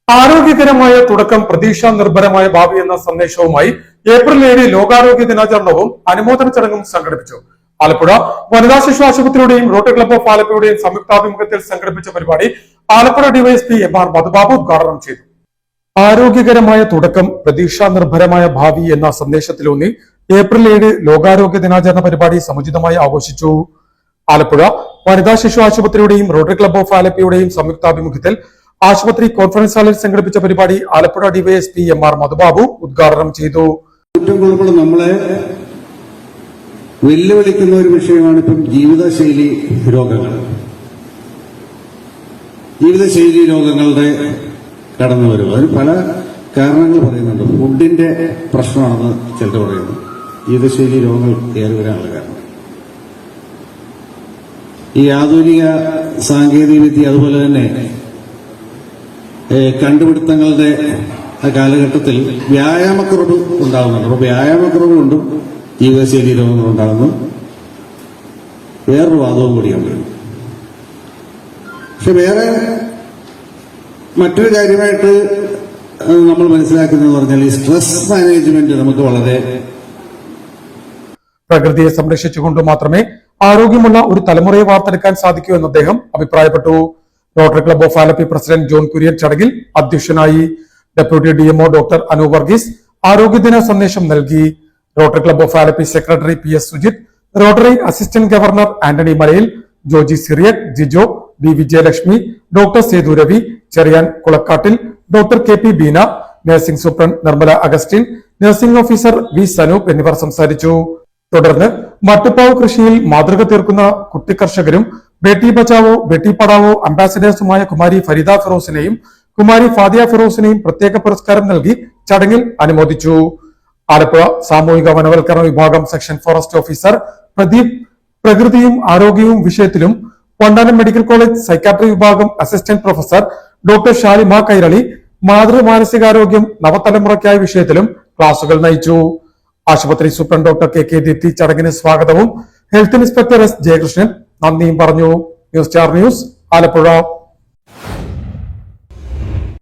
ആരോഗ്യകരമായ തുടക്കം പ്രതീക്ഷാ നിർഭരമായ ഭാവി എന്ന സന്ദേശവുമായി ഏപ്രിൽ 7 ലോകാരോഗ്യ ദിനാചരണവും അനുമോദന ചടങ്ങും സംഘടിപ്പിച്ചു. ആലപ്പുഴ വനിതാ ശിശു ആശുപത്രിയുടെയും റോട്ടറി ക്ലബ്ബ് ഓഫ് ആലപ്പുഴയുടെയും സംയുക്താഭിമുഖ്യത്തിൽ സംഘടിപ്പിച്ച പരിപാടി ആലപ്പുഴ ഡിവൈഎസ്പി എം.ആർ. മധുബാബു ഉദ്ഘാടനം ചെയ്തു. ആരോഗ്യകരമായ തുടക്കം പ്രതീക്ഷാ നിർഭരമായ ഭാവി എന്ന സന്ദേശത്തിലൂന്നി ഏപ്രിൽ 7 ലോകാരോഗ്യ ദിനാചരണ പരിപാടി സമുചിതമായി ആഘോഷിച്ചു. ആലപ്പുഴ വനിതാ ശിശു ആശുപത്രിയുടെയും റോട്ടറി ക്ലബ്ബ് ഓഫ് ആലപ്പുഴയുടെയും സംയുക്താഭിമുഖ്യത്തിൽ ആശുപത്രി കോൺഫറൻസ് ഹാളിൽ സംഘടിപ്പിച്ച പരിപാടി ആലപ്പുഴ ഡിവൈഎസ്പി എം.ആർ. മധുബാബു ഉദ്ഘാടനം ചെയ്തു. നമ്മളെ വെല്ലുവിളിക്കുന്ന ഒരു വിഷയമാണ് ഇപ്പം ജീവിതശൈലി രോഗങ്ങൾ. ജീവിതശൈലി രോഗങ്ങളുടെ കടന്നുവരവ് അതിന് പല കാരണങ്ങൾ പറയുന്നുണ്ട്. ഫുഡിന്റെ പ്രശ്നമാണെന്ന് ചിലർ പറയുന്നു. ജീവിതശൈലി രോഗങ്ങൾ കയറി വരാനുള്ള കാരണം ഈ ആധുനിക സാങ്കേതിക വിദ്യ അതുപോലെ തന്നെ കണ്ടുപിടുത്തങ്ങളുടെ കാലഘട്ടത്തിൽ വ്യായാമക്കുറവ് ഉണ്ടാകുന്നുണ്ട്. അപ്പൊ വ്യായാമക്കുറവ് കൊണ്ടും ജീവിതശൈലി രോഗങ്ങൾ ഉണ്ടാകുന്നു. വേറൊരു വാദവും കൂടിയുണ്ട്. പക്ഷെ വേറെ മറ്റൊരു കാര്യമായിട്ട് നമ്മൾ മനസ്സിലാക്കുന്നത് പറഞ്ഞാൽ ഈ സ്ട്രെസ് മാനേജ്മെന്റ് നമുക്ക് വളരെ പ്രകൃതിയെ സംരക്ഷിച്ചുകൊണ്ട് മാത്രമേ ആരോഗ്യമുള്ള ഒരു തലമുറയെ വാർത്തെടുക്കാൻ സാധിക്കൂ എന്ന് അദ്ദേഹം അഭിപ്രായപ്പെട്ടു. Rotary club of Alleppey president John Kurian ചടങ്ങിൽ അധ്യക്ഷനായി. Deputy DMO doctor Anoop Varghese ആരോഗ്യദിന സന്ദേശം നൽകി. Rotary club of Alleppey secretary PS Sujith, rotary assistant governor Antony Malayil, Joji Cyriac, Jijo, B Vijayalakshmi, doctor Sethu Ravi, Cheriyan Kulakattil, doctor KP Beena, nursing superintendent Nirmala Augustine, nursing officer V Sanoop എന്നിവർ സംസാരിച്ചു. തുടർന്ന് മട്ടുപ്പാവ് കൃഷിയിൽ മാതൃക തീർക്കുന്ന കുട്ടി കർഷകരും ബേട്ടി ബച്ചാവോ ബേട്ടി പഠാവോ അംബാസിഡേഴ്സുമായ കുമാരി ഫരീദ ഫിറോസിനെയും കുമാരി ഫാദിയ ഫിറോസിനെയും പ്രത്യേക പുരസ്കാരം നൽകി ചടങ്ങിൽ അനുമോദിച്ചു. ആലപ്പുഴ സാമൂഹിക വനവൽക്കരണ വിഭാഗം സെക്ഷൻ ഫോറസ്റ്റ് ഓഫീസർ പ്രദീപ് പ്രകൃതിയും ആരോഗ്യവും വിഷയത്തിലും വണ്ടാനം മെഡിക്കൽ കോളേജ് സൈക്കാട്രി വിഭാഗം assistant professor doctor Shalimar Kairali മാതൃ മാനസികാരോഗ്യം നവതലമുറയ്ക്കായ വിഷയത്തിലും ക്ലാസുകൾ നയിച്ചു. ആശുപത്രി സൂപ്രണ്ട് ഡോക്ടർ KK ദീപ്തി ചടങ്ങിന് സ്വാഗതവും ഹെൽത്ത് ഇൻസ്പെക്ടർ S ജയകൃഷ്ണൻ നന്ദിയും പറഞ്ഞു. News star news Alappuzha.